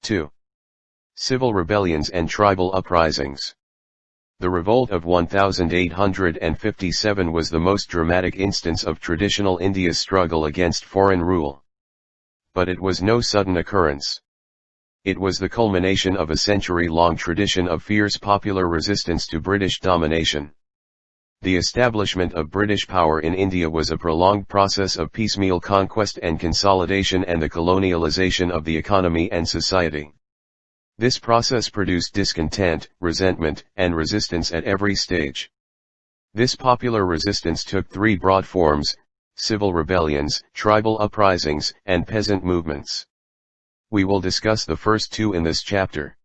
2. Civil rebellions and tribal uprisings. The revolt of 1857 was the most dramatic instance of traditional India's struggle against foreign rule. But it was no sudden occurrence. It was the culmination of a century-long tradition of fierce popular resistance to British domination. The establishment of British power in India was a prolonged process of piecemeal conquest and consolidation and the colonialization of the economy and society. This process produced discontent, resentment, and resistance at every stage. This popular resistance took three broad forms: civil rebellions, tribal uprisings, and peasant movements. We will discuss the first two in this chapter.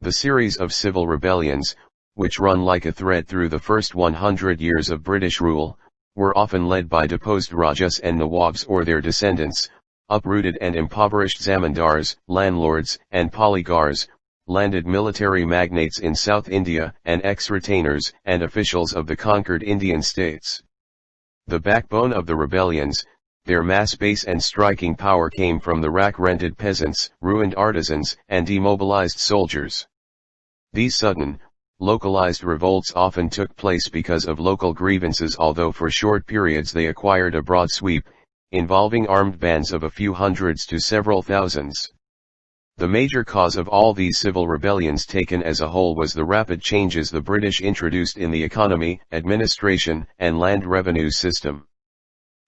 The series of civil rebellions, which run like a thread through the first 100 years of British rule, were often led by deposed Rajas and Nawabs or their descendants, uprooted and impoverished zamindars, landlords, and polygars, landed military magnates in South India, and ex-retainers and officials of the conquered Indian states. The backbone of the rebellions, their mass base and striking power, came from the rack-rented peasants, ruined artisans, and demobilized soldiers. These sudden, localized revolts often took place because of local grievances, although for short periods they acquired a broad sweep, involving armed bands of a few hundreds to several thousands. The major cause of all these civil rebellions taken as a whole was the rapid changes the British introduced in the economy, administration, and land revenue system.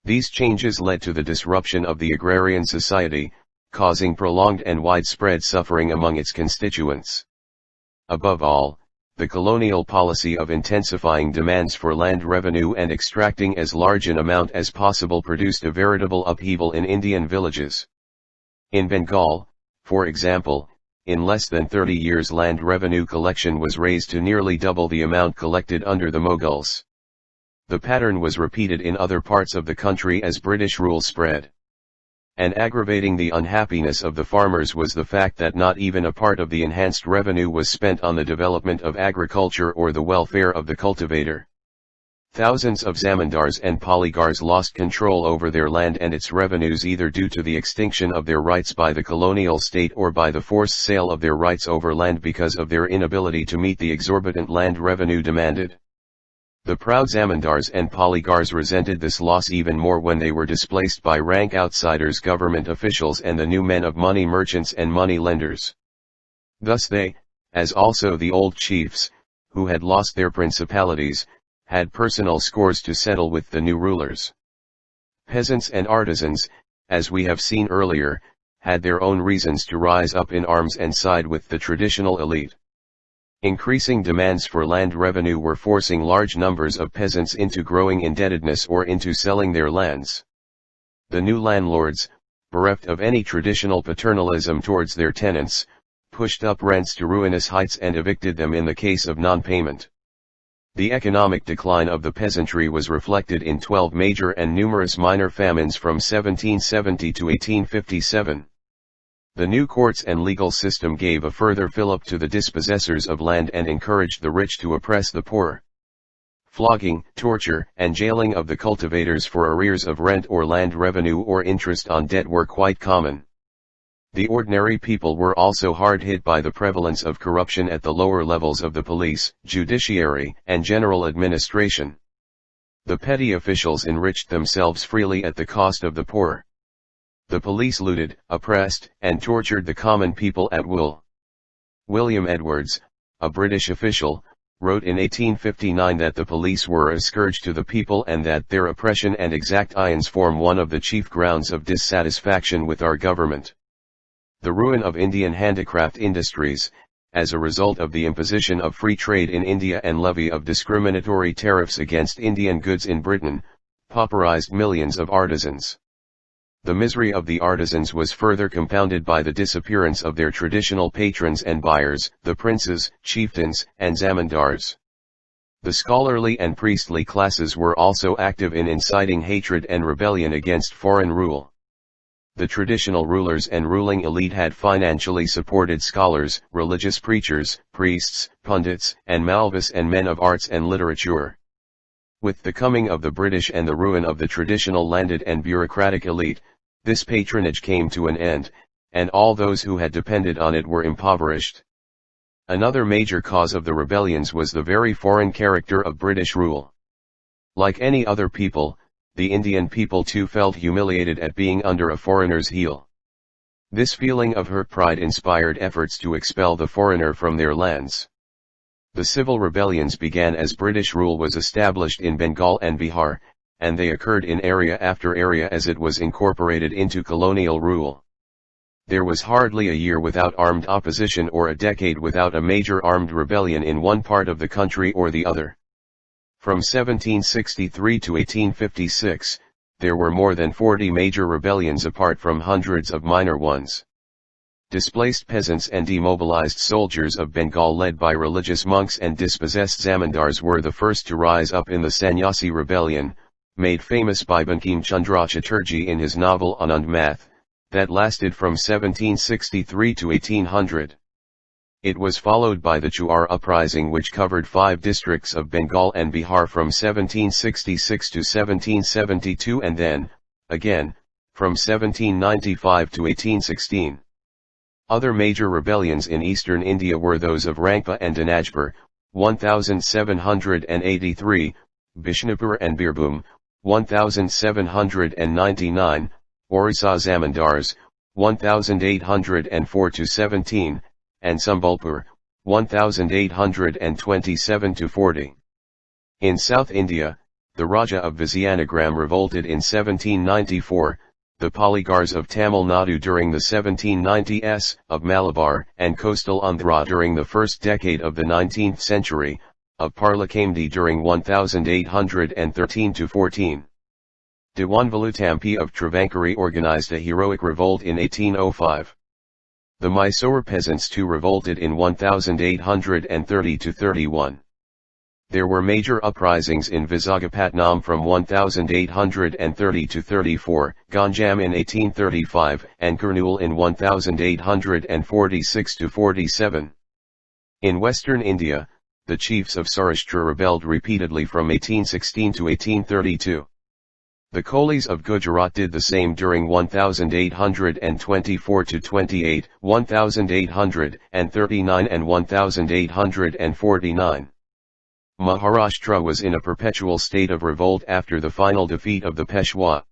These changes led to the disruption of the agrarian society, causing prolonged and widespread suffering among its constituents. Above all, the colonial policy of intensifying demands for land revenue and extracting as large an amount as possible produced a veritable upheaval in Indian villages. In Bengal, for example, in less than 30 years land revenue collection was raised to nearly double the amount collected under the Mughals. The pattern was repeated in other parts of the country as British rule spread. And aggravating the unhappiness of the farmers was the fact that not even a part of the enhanced revenue was spent on the development of agriculture or the welfare of the cultivator. Thousands of zamindars and polygars lost control over their land and its revenues, either due to the extinction of their rights by the colonial state or by the forced sale of their rights over land because of their inability to meet the exorbitant land revenue demanded. The proud zamindars and polygars resented this loss even more when they were displaced by rank outsiders, government officials, and the new men of money, merchants and money lenders. Thus they, as also the old chiefs, who had lost their principalities, had personal scores to settle with the new rulers. Peasants and artisans, as we have seen earlier, had their own reasons to rise up in arms and side with the traditional elite. Increasing demands for land revenue were forcing large numbers of peasants into growing indebtedness or into selling their lands. The new landlords, bereft of any traditional paternalism towards their tenants, pushed up rents to ruinous heights and evicted them in the case of non-payment. The economic decline of the peasantry was reflected in 12 major and numerous minor famines from 1770 to 1857. The new courts and legal system gave a further fillip to the dispossessors of land and encouraged the rich to oppress the poor. Flogging, torture, and jailing of the cultivators for arrears of rent or land revenue or interest on debt were quite common. The ordinary people were also hard hit by the prevalence of corruption at the lower levels of the police, judiciary, and general administration. The petty officials enriched themselves freely at the cost of the poor. The police looted, oppressed, and tortured the common people at will. William Edwards, a British official, wrote in 1859 that the police were a scourge to the people and that their oppression and exactions form one of the chief grounds of dissatisfaction with our government. The ruin of Indian handicraft industries, as a result of the imposition of free trade in India and levy of discriminatory tariffs against Indian goods in Britain, pauperized millions of artisans. The misery of the artisans was further compounded by the disappearance of their traditional patrons and buyers, the princes, chieftains, and zamindars. The scholarly and priestly classes were also active in inciting hatred and rebellion against foreign rule. The traditional rulers and ruling elite had financially supported scholars, religious preachers, priests, pundits, and malvis and men of arts and literature. With the coming of the British and the ruin of the traditional landed and bureaucratic elite, this patronage came to an end, and all those who had depended on it were impoverished. Another major cause of the rebellions was the very foreign character of British rule. Like any other people, the Indian people too felt humiliated at being under a foreigner's heel. This feeling of hurt pride inspired efforts to expel the foreigner from their lands. The civil rebellions began as British rule was established in Bengal and Bihar, and they occurred in area after area as it was incorporated into colonial rule. There was hardly a year without armed opposition or a decade without a major armed rebellion in one part of the country or the other. From 1763 to 1856, there were more than 40 major rebellions apart from hundreds of minor ones. Displaced peasants and demobilized soldiers of Bengal led by religious monks and dispossessed zamindars were the first to rise up in the Sanyasi Rebellion, made famous by Bankim Chandra Chatterjee in his novel Anand Math, that lasted from 1763 to 1800. It was followed by the Satara Uprising, which covered 5 districts of Bengal and Bihar from 1766 to 1772, and then, again, from 1795 to 1816. Other major rebellions in eastern India were those of Rangpa and Dinajpur, 1783, Bishnupur and Birbhum, 1799, Orissa Zamindars, 1804 to 17, and Sambalpur, 1827 to 40. In South India, the Raja of Vizianagram revolted in 1794, the Polygars of Tamil Nadu during the 1790s, of Malabar and coastal Andhra during the first decade of the 19th century, of Parlakamdi during 1813 to 14. Dewan Valutampi of Travancore organized a heroic revolt in 1805. The Mysore peasants too revolted in 1830 to 31. There were major uprisings in Visakhapatnam from 1830 to 34, Ganjam in 1835, and Kurnool in 1846 to 47. In western India, the chiefs of Saurashtra rebelled repeatedly from 1816 to 1832. The Kolis of Gujarat did the same during 1824 to 28, 1839 and 1849. Maharashtra was in a perpetual state of revolt after the final defeat of the Peshwa.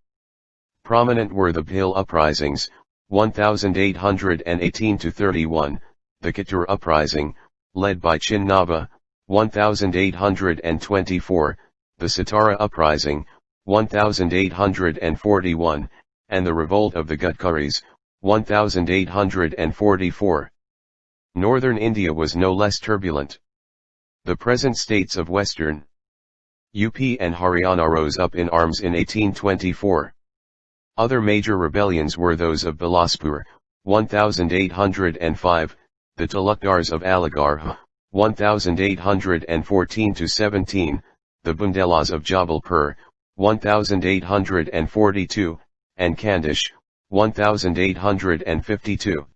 Prominent were the Bhil Uprisings, 1818 to 31, the Kittur Uprising, led by Chinnaba, 1824, the Satara Uprising, 1841, and the Revolt of the Gutkaris, 1844. Northern India was no less turbulent. The present states of Western UP and Haryana rose up in arms in 1824. Other major rebellions were those of Bilaspur, 1805, the Talukdars of Aligarh, 1814 to 17, the Bundelas of Jabalpur, 1842, and Khandish, 1852.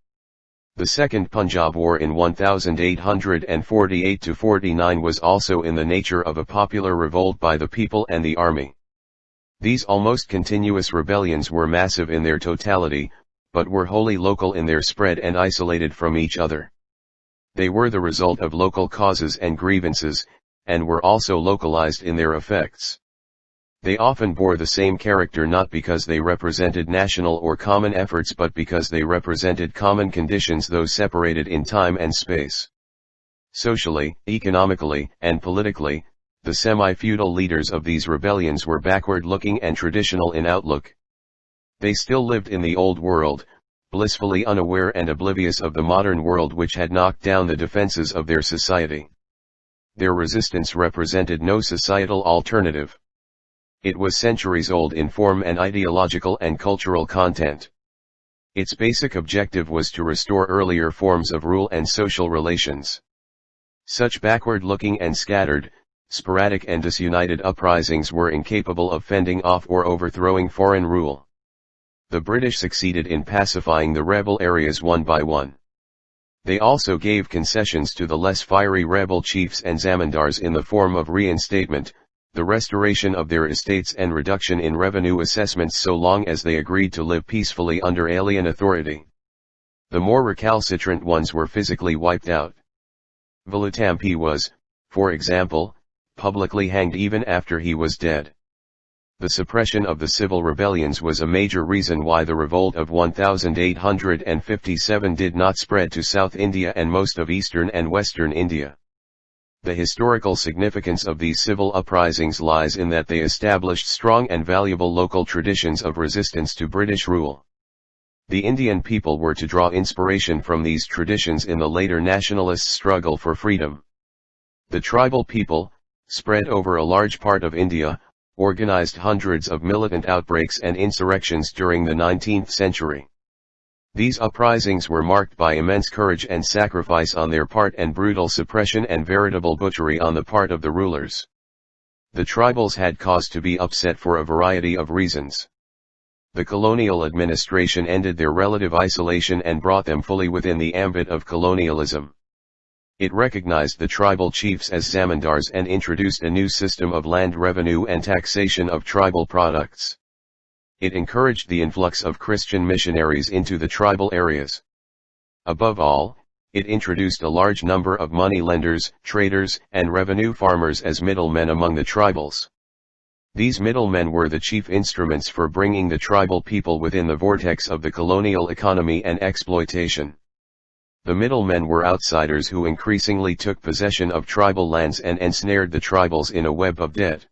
The Second Punjab War in 1848–49 was also in the nature of a popular revolt by the people and the army. These almost continuous rebellions were massive in their totality, but were wholly local in their spread and isolated from each other. They were the result of local causes and grievances, and were also localized in their effects. They often bore the same character not because they represented national or common efforts but because they represented common conditions though separated in time and space. Socially, economically, and politically, the semi-feudal leaders of these rebellions were backward-looking and traditional in outlook. They still lived in the old world, blissfully unaware and oblivious of the modern world which had knocked down the defenses of their society. Their resistance represented no societal alternative. It was centuries old in form and ideological and cultural content. Its basic objective was to restore earlier forms of rule and social relations. Such backward-looking and scattered, sporadic and disunited uprisings were incapable of fending off or overthrowing foreign rule. The British succeeded in pacifying the rebel areas one by one. They also gave concessions to the less fiery rebel chiefs and zamindars in the form of reinstatement, the restoration of their estates and reduction in revenue assessments so long as they agreed to live peacefully under alien authority. The more recalcitrant ones were physically wiped out. Vilutampi was, for example, publicly hanged even after he was dead. The suppression of the civil rebellions was a major reason why the revolt of 1857 did not spread to South India and most of eastern and western India. The historical significance of these civil uprisings lies in that they established strong and valuable local traditions of resistance to British rule. The Indian people were to draw inspiration from these traditions in the later nationalist struggle for freedom. The tribal people, spread over a large part of India, organized hundreds of militant outbreaks and insurrections during the 19th century. These uprisings were marked by immense courage and sacrifice on their part and brutal suppression and veritable butchery on the part of the rulers. The tribals had cause to be upset for a variety of reasons. The colonial administration ended their relative isolation and brought them fully within the ambit of colonialism. It recognized the tribal chiefs as zamindars and introduced a new system of land revenue and taxation of tribal products. It encouraged the influx of Christian missionaries into the tribal areas. Above all, it introduced a large number of money lenders, traders, and revenue farmers as middlemen among the tribals. These middlemen were the chief instruments for bringing the tribal people within the vortex of the colonial economy and exploitation. The middlemen were outsiders who increasingly took possession of tribal lands and ensnared the tribals in a web of debt.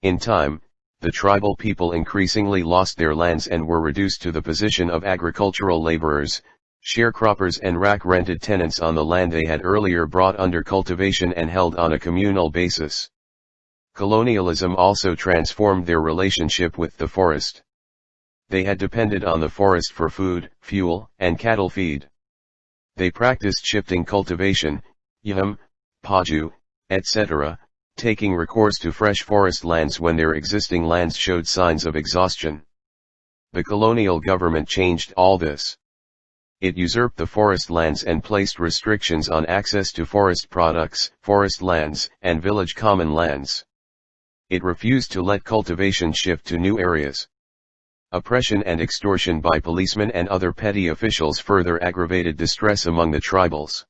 In time, the tribal people increasingly lost their lands and were reduced to the position of agricultural laborers, sharecroppers and rack-rented tenants on the land they had earlier brought under cultivation and held on a communal basis. Colonialism also transformed their relationship with the forest. They had depended on the forest for food, fuel, and cattle feed. They practiced shifting cultivation, yam, paju, etc., taking recourse to fresh forest lands when their existing lands showed signs of exhaustion. The colonial government changed all this. It usurped the forest lands and placed restrictions on access to forest products, forest lands, and village common lands. It refused to let cultivation shift to new areas. Oppression and extortion by policemen and other petty officials further aggravated distress among the tribals.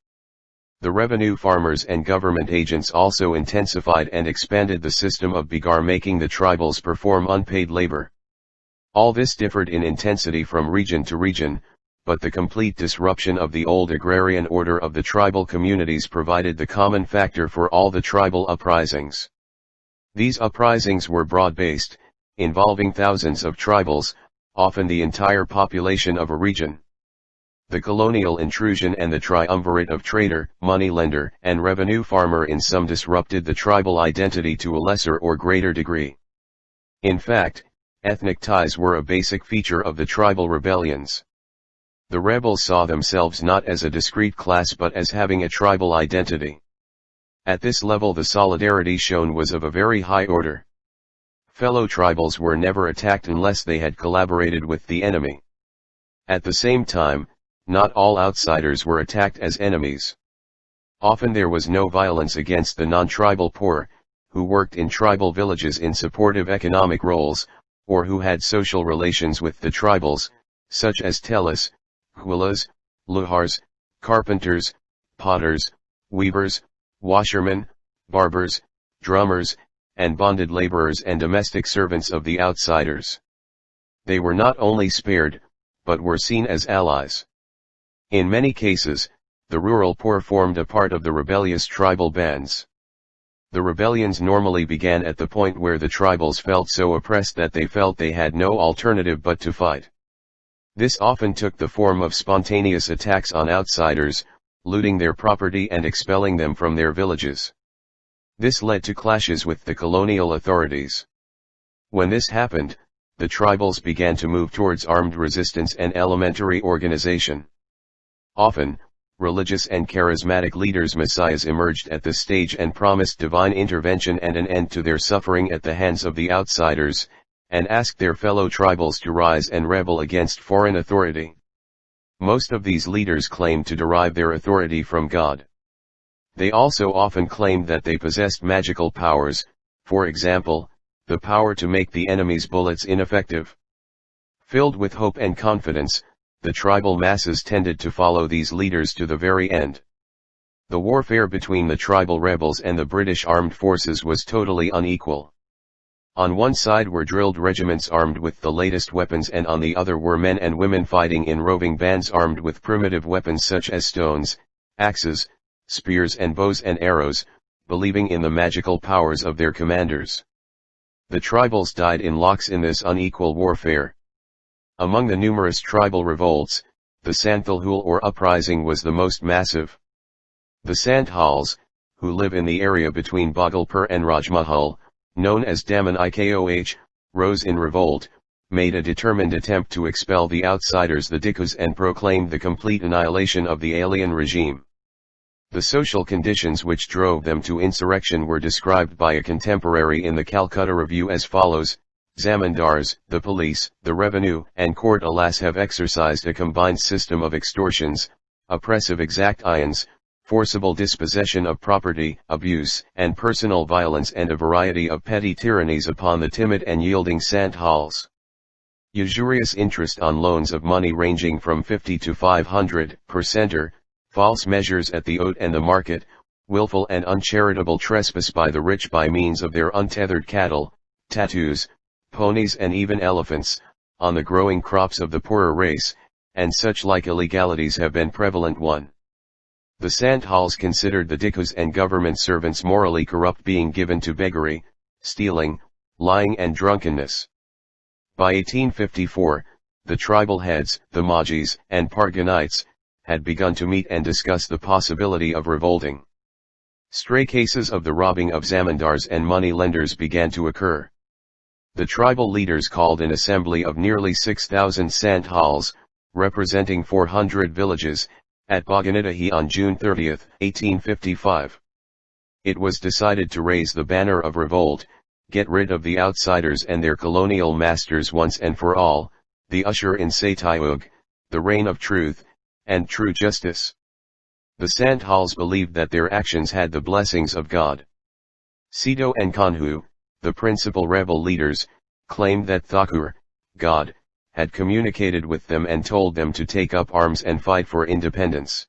The revenue farmers and government agents also intensified and expanded the system of begar, making the tribals perform unpaid labor. All this differed in intensity from region to region, but the complete disruption of the old agrarian order of the tribal communities provided the common factor for all the tribal uprisings. These uprisings were broad-based, involving thousands of tribals, often the entire population of a region. The colonial intrusion and the triumvirate of trader, moneylender, and revenue farmer in some disrupted the tribal identity to a lesser or greater degree. In fact, ethnic ties were a basic feature of the tribal rebellions. The rebels saw themselves not as a discrete class but as having a tribal identity. At this level the solidarity shown was of a very high order. Fellow tribals were never attacked unless they had collaborated with the enemy. At the same time, not all outsiders were attacked as enemies. Often there was no violence against the non-tribal poor, who worked in tribal villages in supportive economic roles, or who had social relations with the tribals, such as tellas, hulas, luhars, carpenters, potters, weavers, washermen, barbers, drummers, and bonded laborers and domestic servants of the outsiders. They were not only spared, but were seen as allies. In many cases, the rural poor formed a part of the rebellious tribal bands. The rebellions normally began at the point where the tribals felt so oppressed that they felt they had no alternative but to fight. This often took the form of spontaneous attacks on outsiders, looting their property and expelling them from their villages. This led to clashes with the colonial authorities. When this happened, the tribals began to move towards armed resistance and elementary organization. Often, religious and charismatic leaders messiahs emerged at this stage and promised divine intervention and an end to their suffering at the hands of the outsiders, and asked their fellow tribals to rise and rebel against foreign authority. Most of these leaders claimed to derive their authority from God. They also often claimed that they possessed magical powers, for example, the power to make the enemy's bullets ineffective. Filled with hope and confidence, the tribal masses tended to follow these leaders to the very end. The warfare between the tribal rebels and the British armed forces was totally unequal. On one side were drilled regiments armed with the latest weapons, and on the other were men and women fighting in roving bands armed with primitive weapons such as stones, axes, spears and bows and arrows, believing in the magical powers of their commanders. The tribals died in lakhs in this unequal warfare. Among the numerous tribal revolts, the Santhalhul or Uprising was the most massive. The Santhals, who live in the area between Bhagalpur and Rajmahal, known as Daman Ikoh, rose in revolt, made a determined attempt to expel the outsiders the Dikus and proclaimed the complete annihilation of the alien regime. The social conditions which drove them to insurrection were described by a contemporary in the Calcutta Review as follows: Zamindars, the police, the revenue and court alas have exercised a combined system of extortions, oppressive exactions, forcible dispossession of property, abuse and personal violence, and a variety of petty tyrannies upon the timid and yielding Santhals. Usurious interest on loans of money ranging from 50 to 500%, false measures at the oat and the market, willful and uncharitable trespass by the rich by means of their untethered cattle, tattoos, ponies and even elephants, on the growing crops of the poorer race, and such like illegalities have been prevalent. 1. The Santhals considered the Dikus and government servants morally corrupt, being given to beggary, stealing, lying and drunkenness. By 1854, the tribal heads, the Majis and Parganites, had begun to meet and discuss the possibility of revolting. Stray cases of the robbing of zamindars and money lenders began to occur. The tribal leaders called an assembly of nearly 6,000 Santhals, representing 400 villages, at Bhaganitahi on June 30, 1855. It was decided to raise the banner of revolt, get rid of the outsiders and their colonial masters once and for all, the usher in Satyug, the reign of truth, and true justice. The Santhals believed that their actions had the blessings of God. Sito and Kanhu, the principal rebel leaders, claimed that Thakur, God, had communicated with them and told them to take up arms and fight for independence.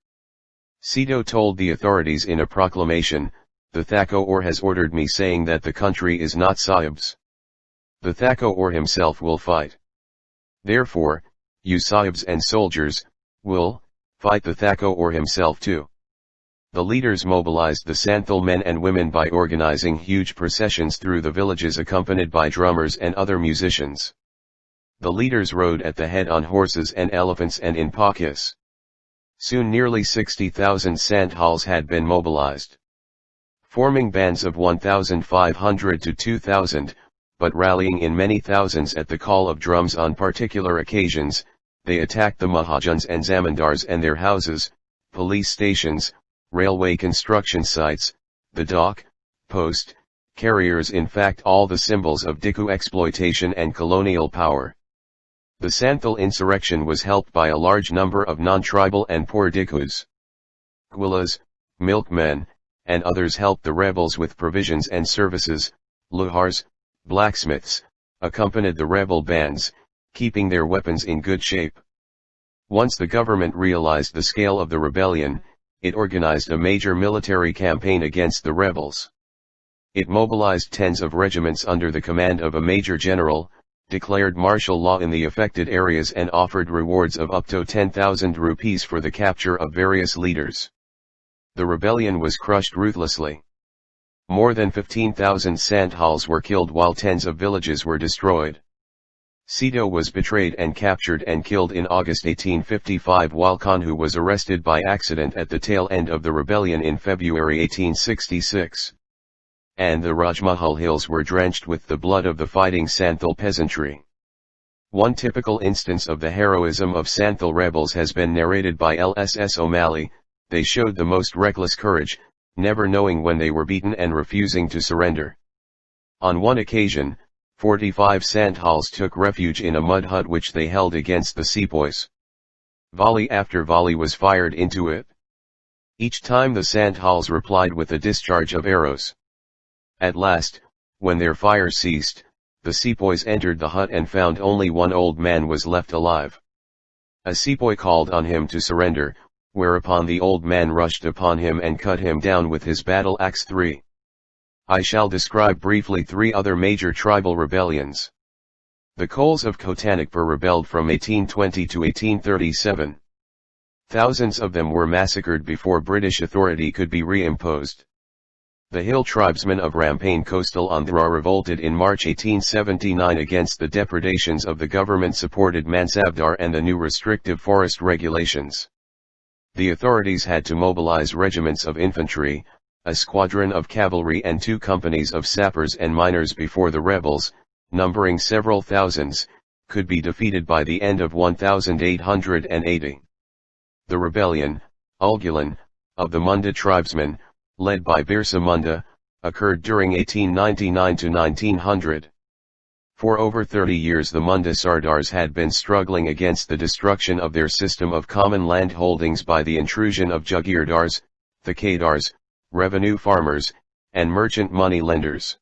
Sito told the authorities in a proclamation, "The Thakur has ordered me, saying that the country is not Sahib's. The Thakur himself will fight. Therefore, you Sahibs and soldiers, will fight the Thakur himself too." The leaders mobilized the Santhal men and women by organizing huge processions through the villages accompanied by drummers and other musicians. The leaders rode at the head on horses and elephants and in pakis. Soon nearly 60,000 Santhals had been mobilized. Forming bands of 1,500 to 2,000, but rallying in many thousands at the call of drums on particular occasions, they attacked the Mahajans and Zamindars and their houses, police stations, railway construction sites, the dock, post, carriers, in fact all the symbols of Diku exploitation and colonial power. The Santhal insurrection was helped by a large number of non-tribal and poor Dikus. Gwilas, milkmen, and others helped the rebels with provisions and services. Luhars, blacksmiths, accompanied the rebel bands, keeping their weapons in good shape. Once the government realized the scale of the rebellion, it organized a major military campaign against the rebels. It mobilized tens of regiments under the command of a major general, declared martial law in the affected areas and offered rewards of up to 10,000 rupees for the capture of various leaders. The rebellion was crushed ruthlessly. More than 15,000 Santhals were killed while tens of villages were destroyed. Sito was betrayed and captured and killed in August 1855, while Kanhu was arrested by accident at the tail end of the rebellion in February 1866. And the Rajmahal hills were drenched with the blood of the fighting Santhal peasantry. One typical instance of the heroism of Santhal rebels has been narrated by Lss O'Malley. They showed the most reckless courage, never knowing when they were beaten and refusing to surrender. On one occasion, 45 Santhals took refuge in a mud hut which they held against the sepoys. Volley after volley was fired into it. Each time the Santhals replied with a discharge of arrows. At last, when their fire ceased, the sepoys entered the hut and found only one old man was left alive. A sepoy called on him to surrender, whereupon the old man rushed upon him and cut him down with his battle axe. 3. I shall describe briefly 3 other major tribal rebellions. The Kols of Kotanakpur rebelled from 1820 to 1837. Thousands of them were massacred before British authority could be reimposed. The hill tribesmen of Rampane coastal Andhra revolted in March 1879 against the depredations of the government-supported Mansabdar and the new restrictive forest regulations. The authorities had to mobilize regiments of infantry, a squadron of cavalry and 2 companies of sappers and miners before the rebels, numbering several thousands, could be defeated by the end of 1880. The rebellion, Ulgulin, of the Munda tribesmen, led by Birsa Munda, occurred during 1899 to 1900. For over 30 years the Munda Sardars had been struggling against the destruction of their system of common land holdings by the intrusion of Jagirdars, Thakadars, revenue farmers, and merchant money lenders.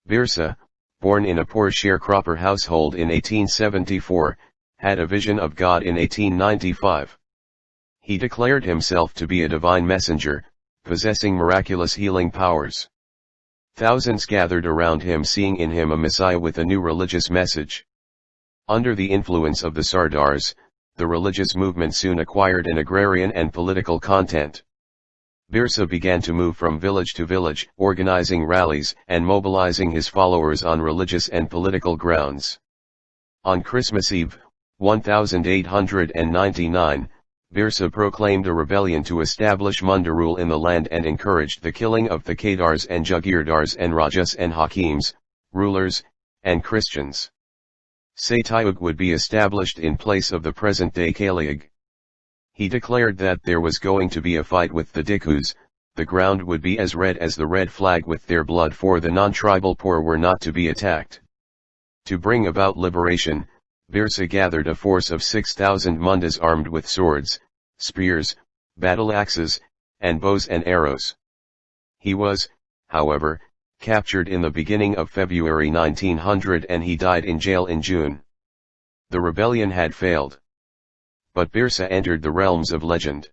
Birsa, born in a poor sharecropper household in 1874, had a vision of God in 1895. He declared himself to be a divine messenger, possessing miraculous healing powers. Thousands gathered around him seeing in him a messiah with a new religious message. Under the influence of the Sardars, the religious movement soon acquired an agrarian and political content. Birsa began to move from village to village, organizing rallies and mobilizing his followers on religious and political grounds. On Christmas Eve, 1899, Birsa proclaimed a rebellion to establish Munda rule in the land and encouraged the killing of Thakadars and Jagirdars and Rajas and Hakims, rulers, and Christians. Satyug would be established in place of the present-day Kaliyug. He declared that there was going to be a fight with the Dikus, the ground would be as red as the red flag with their blood, for the non-tribal poor were not to be attacked. To bring about liberation, Birsa gathered a force of 6,000 Mundas armed with swords, spears, battle axes, and bows and arrows. He was, however, captured in the beginning of February 1900 and he died in jail in June. The rebellion had failed. But Birsa entered the realms of legend.